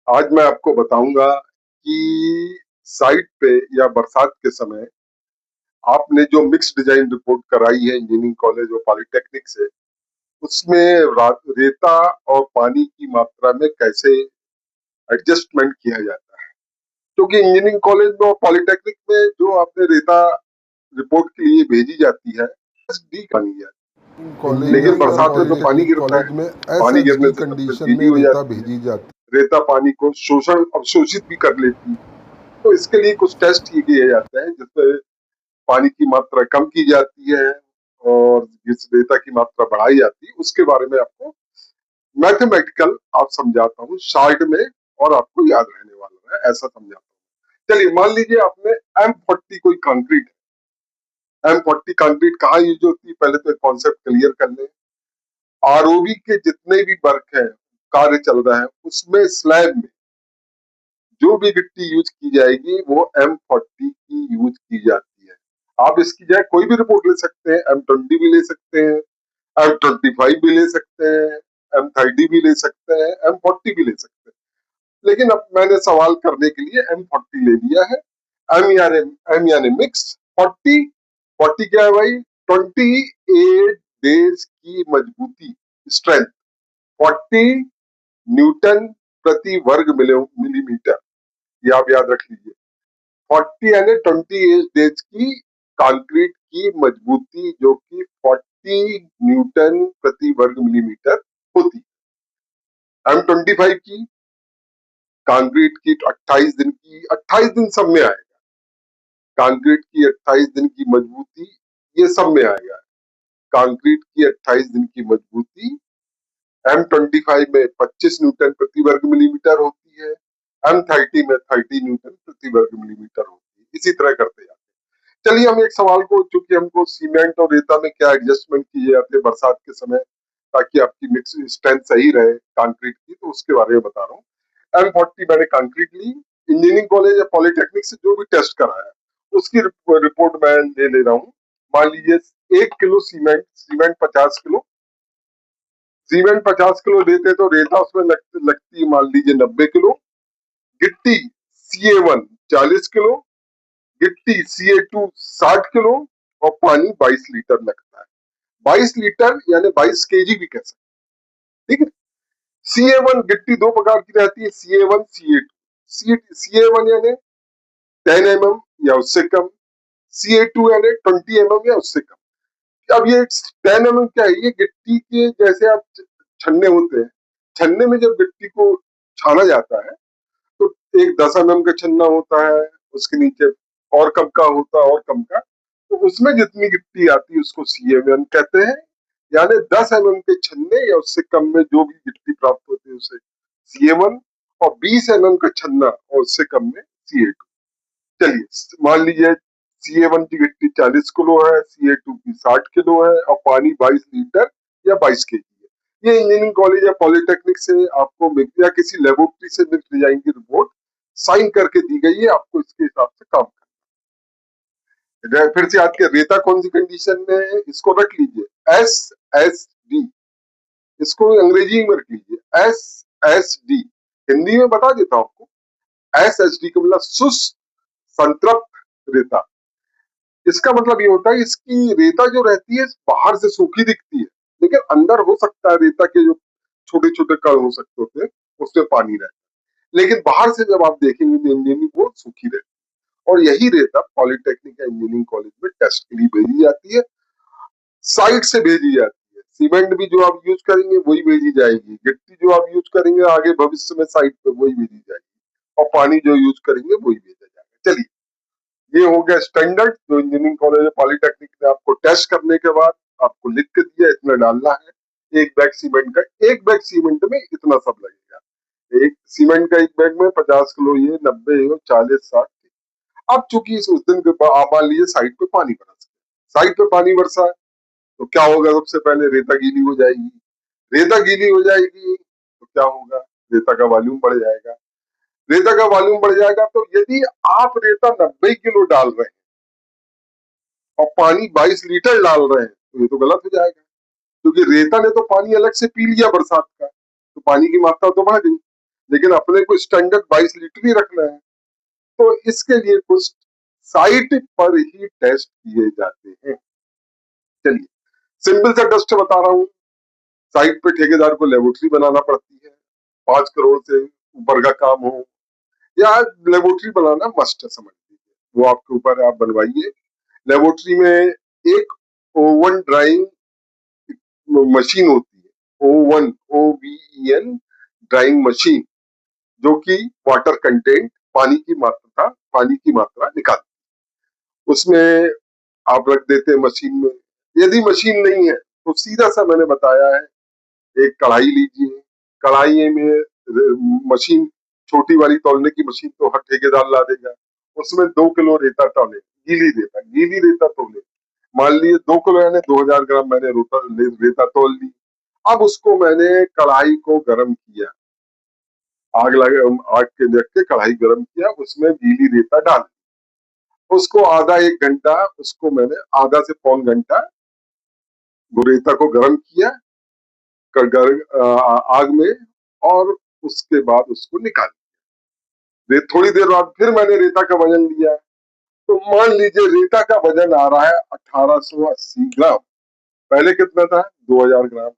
आज मैं आपको बताऊंगा कि साइट पे या बरसात के समय आपने जो मिक्स डिजाइन रिपोर्ट कराई है इंजीनियरिंग कॉलेज और पॉलिटेक्निक से, उसमें रेता और पानी की मात्रा में कैसे एडजस्टमेंट किया जाता है। क्योंकि इंजीनियरिंग कॉलेज में और पॉलिटेक्निक में जो आपने रेता रिपोर्ट के लिए भेजी जाती है, डी पानी है, कॉलेज लेकिन और बरसात में तो पानी पॉलिटेक्निक गिरता है। कॉलेज में पानी गिरने एसएसडी से सब में कंडीशन गीली में हो रेता जाती है। भेजी जाती रेता पानी को शोषण अवशोषित भी कर लेती है। तो इसके लिए कुछ टेस्ट किए जाते हैं जिससे पानी की मात्रा कम की जाती है और जिस रेता की मात्रा बढ़ाई जाती है उसके बारे में आपको मैथमेटिकल आप समझाता हूँ शॉर्ट में, और आपको याद रहने वाला है ऐसा समझाता हूँ। चलिए मान लीजिए आपने M40 कोई कंक्रीट है। M40 कंक्रीट कहाँ यूज होती है, पहले तो एक कॉन्सेप्ट क्लियर कर लें। आरओबी के जितने भी वर्क है, कार्य चल रहा है, उसमें स्लैब में जो भी गिट्टी यूज की जाएगी वो M40 की यूज की जाती है। आप इसकी जगह कोई भी रिपोर्ट ले सकते हैं, M20 भी ले सकते हैं, M25 भी ले सकते हैं, M30 भी ले सकते हैं, M40 भी ले सकते हैं। लेकिन अब मैंने सवाल करने के लिए M40 ले लिया है। एम यानी मिक्स, 40 40 क्या है भाई, 28 डेज की मजबूती, स्ट्रेंथ 40 न्यूटन प्रति वर्ग मिलीमीटर। ये आप याद रख लीजिए। 40 यानी 28 डेज की कंक्रीट की मजबूती, जो कि 40 न्यूटन प्रति वर्ग मिलीमीटर होती है। M25 की कंक्रीट की 28 दिन की, 28 दिन सब में आएगा। कंक्रीट की 28 दिन की मजबूती, ये सब में आएगा। कंक्रीट की 28 दिन की मजबूती M25 में 25 न्यूटन प्रति वर्ग मिलीमीटर होती है, M30 में 30 न्यूटन प्रति वर्ग मिलीमीटर होती है। इसी तरह करते जाते हैं। चलिए हम एक सवाल को, चूंकि हमको सीमेंट और रेता में क्या एडजस्टमेंट किए जाते हैं बरसात के समय ताकि आपकी मिक्स स्ट्रेंथ सही रहे कंक्रीट की, तो उसके बारे में बता रहा हूँ। M40 मैंने कंक्रीट ली, इंजीनियरिंग कॉलेज या पॉलिटेक्निक से जो भी टेस्ट कराया उसकी रिपोर्ट मैं ले रहा हूँ। मान लीजिए 1 kilo cement, cement 50 kilo, cement 50 kilo लेते तो रेता उसमें लगती मान लीजिए 90 किलो, गिट्टी CA1 40 किलो, गिट्टी CA2 60 किलो, और पानी 22 लीटर लगता है। 22 लीटर यानी 22 kg भी कह सकते हैं, ठीक है। CA1 गिट्टी दो प्रकार की रहती है, CA1 CA2। CA1 यानी 10 mm या उससे कम, CA2 यानी 20 mm या उससे कम। अब ये 10 mm क्या है, ये गिट्टी के जैसे आप छन्ने होते हैं, छन्ने में जब गिट्टी को छाना जाता है तो एक 10 mm का छन्ना होता है, उसके नीचे और कम का होता है, और कम का, तो उसमें जितनी गिट्टी आती है उसको CA1 कहते हैं। यानी 10 mm के छन्ने या उससे कम में जो भी गिट्टी प्राप्त होती है उसे CA1, और 20 mm का छन्ना और उससे कम में CA2। चलिए मान लीजिए CA1 की गिट्टी 40 किलो है, CA2 की 60 किलो है, और पानी 22 लीटर या 22 kg है। ये इंजीनियरिंग कॉलेज या पॉलिटेक्निक से आपको या किसी लेबोरेटरी से मिक्स डिजाइन की रिपोर्ट साइन करके दी गई है, आपको इसके हिसाब से काम करना है। फिर से याद किया, रेता कौन सी कंडीशन में है, इसको रख लीजिए SSD, इसको अंग्रेजी में रख लीजिए SSD, हिंदी में बता देता हूँ आपको। SSD का मतलब शुष्क संतृप्त रेता। इसका मतलब ये होता है इसकी रेता जो रहती है बाहर से सूखी दिखती है, लेकिन अंदर हो सकता है रेता के जो छोटे छोटे कण हो सकते होते हैं उसमें पानी रहता है, लेकिन बाहर से जब आप देखेंगे तो इंजीनियरिंग वो सूखी रहती है। और यही रेता पॉलिटेक्निक या इंजीनियरिंग कॉलेज में टेस्ट के लिए भेजी जाती है, साइड से भेजी जाती है। सीमेंट भी जो आप यूज करेंगे वही भेजी जाएगी, गिट्टी जो आप यूज करेंगे आगे भविष्य में साइड पे वही भेजी जाएगी, और पानी जो यूज करेंगे वही भेजा जाएगा। चलिए ये हो गया स्टैंडर्ड जो इंजीनियरिंग कॉलेज पॉलिटेक्निक ने आपको टेस्ट करने के बाद आपको लिख के दिया, इतना डालना है एक बैग सीमेंट का। एक बैग सीमेंट में इतना सब लगेगा, एक सीमेंट का एक बैग में 50 किलो, ये 90 40 60। अब चूंकि उस दिन के बाद आप मान लीजिए साइड पे पानी बरस गया, साइड पे पानी बरसा है तो क्या होगा, सबसे पहले रेता गीली हो जाएगी। रेता गीली हो जाएगी तो क्या होगा, रेता का वॉल्यूम बढ़ जाएगा। रेता का वॉल्यूम बढ़ जाएगा तो यदि आप रेता 90 किलो डाल रहे हैं और पानी 22 लीटर डाल रहे हैं तो ये तो गलत हो जाएगा, क्योंकि रेता ने तो पानी अलग से पी लिया बरसात का, तो पानी की मात्रा तो बढ़ गई। लेकिन अपने को स्टैंडर्ड 22 लीटर ही रखना है। तो इसके लिए कुछ साइट पर ही टेस्ट किए जाते हैं। चलिए सिंपल सा टेस्ट बता रहा हूँ। साइट पे ठेकेदार को लेबोरेटरी बनाना पड़ती है, 5 करोड़ से ऊपर का काम हो या लेबोरेटरी बनाना मस्ट है, समझ लीजिए वो आपके ऊपर है, आप बनवाइए। लेबोरेटरी में एक ओवन ड्राइंग मशीन होती है, ओवन OVEN ड्राइंग मशीन, जो कि वाटर कंटेंट पानी की मात्रा निकाल, उसमें आप रख देते हैं मशीन में। यदि मशीन नहीं है तो सीधा सा मैंने बताया है, एक कढ़ाई लीजिए, कढ़ाई में मशीन, छोटी वाली तौलने की मशीन तो हर ठेकेदार ला देगा, उसमें 2 किलो रेता तौले, गीली रेता तौले, मान लीजिए 2 किलो यानी 2000 ग्राम मैंने रेता तौल ली। अब उसको मैंने कढ़ाई को गर्म किया, आग के रख के कढ़ाई गर्म किया, उसमें गीली रेता डाल, उसको आधा 1 घंटा, उसको मैंने आधा से पौन घंटा रेता को गर्म किया आग में, और उसके बाद उसको निकाल, थोड़ी देर बाद फिर मैंने रेता का वजन लिया, तो मान लीजिए रेता का वजन आ रहा है 1880 ग्राम। पहले कितना था? 2000 ग्राम।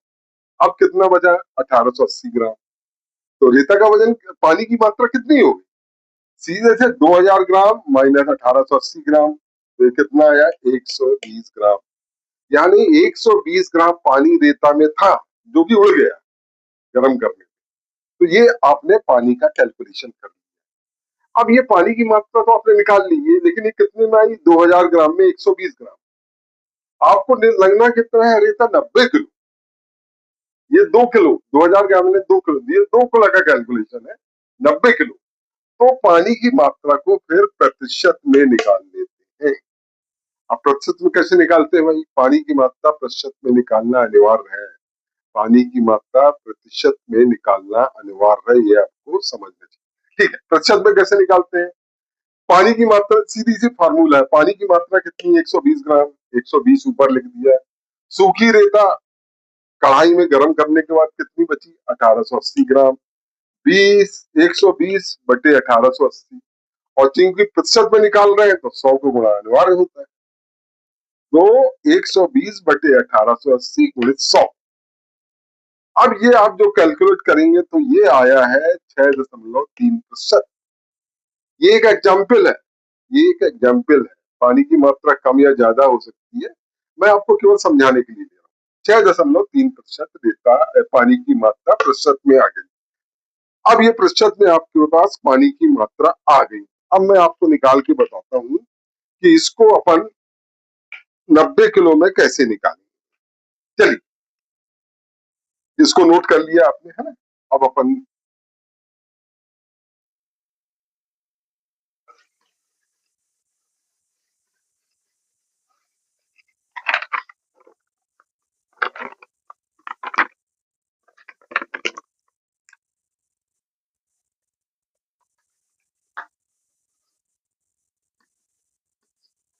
अब कितना बचा? 1880 ग्राम। तो रेता का वजन, पानी की मात्रा कितनी होगी? सीधे से 2000 ग्राम माइनस 1880 ग्राम, तो कितना आया? 120 ग्राम। यानी 120 ग्राम पानी रेता में था, जो कि उड़ गया गर्म करने। तो ये आपने पानी का कैलकुलेशन कर लिया। अब ये पानी की मात्रा तो आपने निकाल ली है, लेकिन ये कितने में आई? 2000 ग्राम में 120 ग्राम। आपको लगना कितना है? रेता 90 किलो। ये 2 किलो, 2000 ग्राम में 2 किलो, ये 2 किलो का कैलकुलेशन है, 90 किलो। तो पानी की मात्रा को फिर प्रतिशत में निकाल लेते हैं। अब प्रतिशत में कैसे निकालते हैं भाई? पानी की मात्रा प्रतिशत में निकालना अनिवार्य है, पानी की मात्रा प्रतिशत में निकालना अनिवार्य है, ये आपको समझना चाहिए। ठीक है, प्रतिशत में कैसे निकालते हैं? पानी की मात्रा सीधी सी फार्मूला है, पानी की मात्रा कितनी? 120 ग्राम, 120 ऊपर लिख दिया। सूखी रेता कढ़ाई में गर्म करने के बाद कितनी बची? 1880 ग्राम। 120/1880, और चूंकि प्रतिशत में निकाल रहे हैं तो 100 को गुणा अनिवार्य होता है, तो 120/1880 गुणित 100। अब ये आप जो कैलकुलेट करेंगे तो ये आया है 6.3%। ये एक एग्जाम्पल है, ये एक एग्जाम्पल है। पानी की मात्रा कम या ज्यादा हो सकती है, मैं आपको केवल समझाने के लिए दे रहा हूँ। 6.3% देता पानी की मात्रा प्रतिशत में आ गई। अब ये प्रतिशत में आपके पास पानी की मात्रा आ गई। अब मैं आपको निकाल के बताता हूँ कि इसको अपन 90 किलो में कैसे निकालेंगे। चलिए, इसको नोट कर लिया आपने, है ना? अब अपन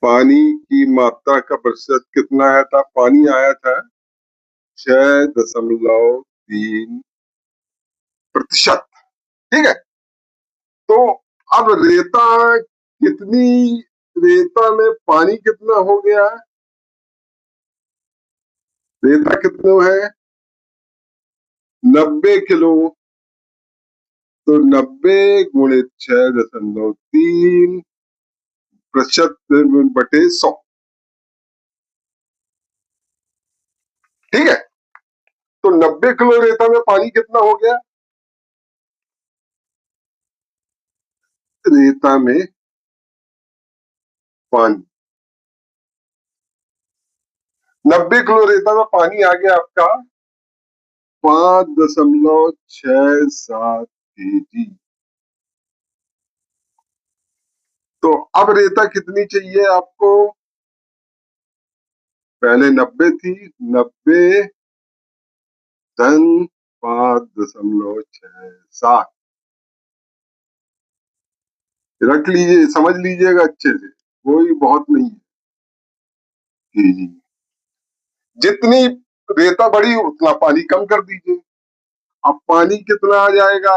पानी की मात्रा का प्रतिशत कितना आया था? पानी आया था 6.3%। ठीक है, तो अब रेता कितनी, रेता में पानी कितना हो गया? रेता कितने है? 90 किलो। तो 90 गुणित 6.3 प्रतिशत बटे 100। ठीक है, तो 90 किलो रेता में पानी कितना हो गया? रेता में पानी, 90 किलो रेता में पानी आ गया आपका 5.67 kg। तो अब रेता कितनी चाहिए आपको? पहले 90 थी, 90 धन 5.67 रख लीजिए, समझ लीजिएगा अच्छे से, कोई बहुत नहीं है जी। जितनी रेता बढ़ी उतना पानी कम कर दीजिए। अब पानी कितना आ जाएगा?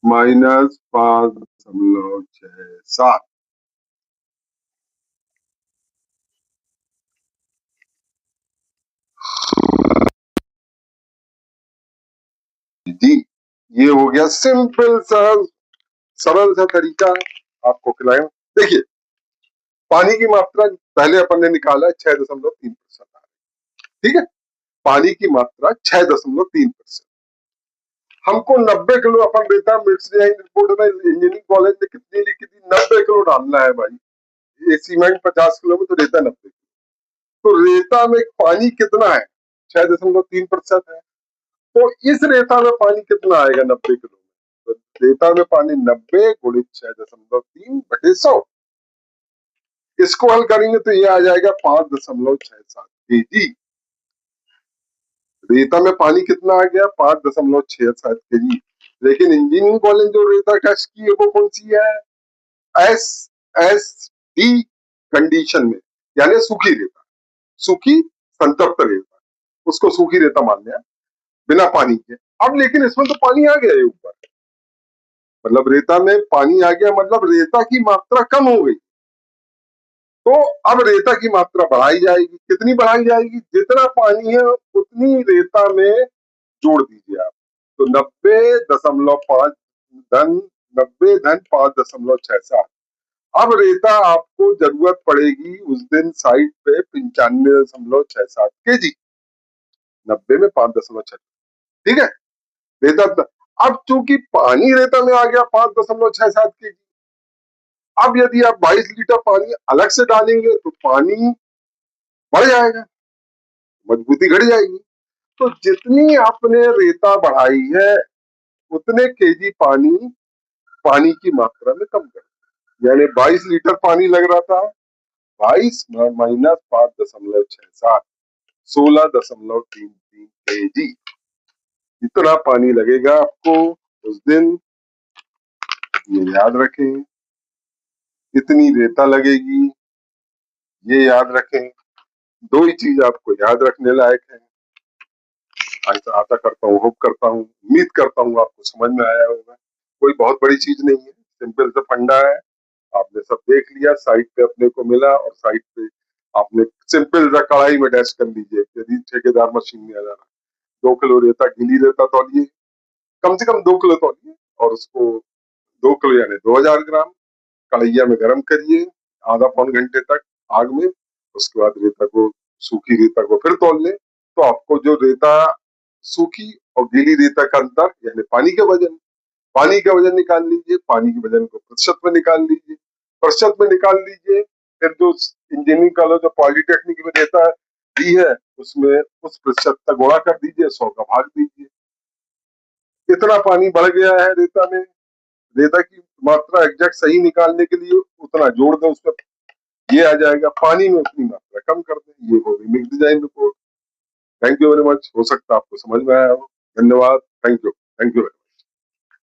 -5.67। जी, ये हो गया सिंपल सरल सा तरीका आपको खिलाएं। देखिए, पानी की मात्रा पहले अपन ने निकाला 6.3%। ठीक है, पानी की मात्रा 6.3%। हमको 90 किलो अपन रेता मिक्स रिपोर्ट में इंजीनियरिंग कॉलेज में कितनी लिखी थी? 90 किलो डालना है भाई। ये सीमेंट 50 किलो में, तो रेता 90 किलो। तो रेता में पानी कितना है? 6.3% है। तो इस रेता में पानी कितना आएगा 90 किलो में? तो रेता में पानी 90 गुणित 6.3/100। इसको हल करेंगे तो ये आ जाएगा 5.67 केजी। रेता में पानी कितना आ गया? 5.67 केजी। लेकिन इंजीनियरिंग कॉलेज जो रेता टेस्ट की है वो कौन सी है? SSD कंडीशन में, यानी सूखी रेता, सूखी संतृप्त रेता, उसको सूखी रेता मान लिया बिना पानी के। अब लेकिन इसमें तो पानी आ गया है ऊपर, मतलब रेता में पानी आ गया, मतलब रेता की मात्रा कम हो गई। तो अब रेता की मात्रा बढ़ाई जाएगी। कितनी बढ़ाई जाएगी? जितना पानी है उतनी रेता में जोड़ दीजिए आप। तो 90.5 धन 90 धन 5.67। अब रेता आपको जरूरत पड़ेगी उस दिन साइट पे 95.67 केजी। 90 में 5.6। ठीक है, रेता। अब चूंकि पानी रेता में आ गया 5.67 केजी, अब यदि आप 22 लीटर पानी अलग से डालेंगे तो पानी बढ़ जाएगा, मजबूती घट जाएगी। तो जितनी आपने रेता बढ़ाई है उतने केजी पानी पानी की मात्रा में कम कर, यानी 22 लीटर पानी लग रहा था, 22 माइनस 5.67, 16.33 केजी। इतना पानी लगेगा आपको उस दिन, ये याद रखें। इतनी रेता लगेगी, ये याद रखें। दो ही चीज आपको याद रखने लायक है। ऐसा आशा करता हूँ, होप करता हूँ, उम्मीद करता हूँ आपको समझ में आया होगा। कोई बहुत बड़ी चीज नहीं है, सिंपल सा फंडा है। आपने सब देख लिया, साइट पे अपने को मिला, और साइट पे आपने सिंपल सा कढ़ाई में डैश कर लीजिए। यदि ठेकेदार मशीन में आ जाना, 2 किलो रेता, गीली रेता तौलिए, कम से कम 2 किलो तौलिए, और उसको 2 किलो यानी 2000 ग्राम कढ़ैया में गर्म करिए आधा पौन घंटे तक आग में। उसके बाद रेता को, सूखी रेता को फिर तौल लें। तो आपको जो रेता, सूखी और गीली रेता का अंतर, यानी पानी का वजन निकाल लीजिए। पानी के वजन को प्रतिशत में निकाल लीजिए, प्रतिशत में निकाल लीजिए। फिर जो इंजीनियरिंग कॉलेज जो पॉलिटेक्निक में रेता दी है उसमें उस प्रतिशत का गुणा कर दीजिए, 100 का भाग दीजिए। इतना पानी बढ़ गया है रेता में। रेता की मात्रा एग्जैक्ट सही निकालने के लिए उतना जोड़ दें उसमें, ये आ जाएगा। पानी में उतनी मात्रा कम कर दें, ये होगी mix design report. Thank you very much. हो सकता है आपको समझ में आया हो। धन्यवाद। Thank you.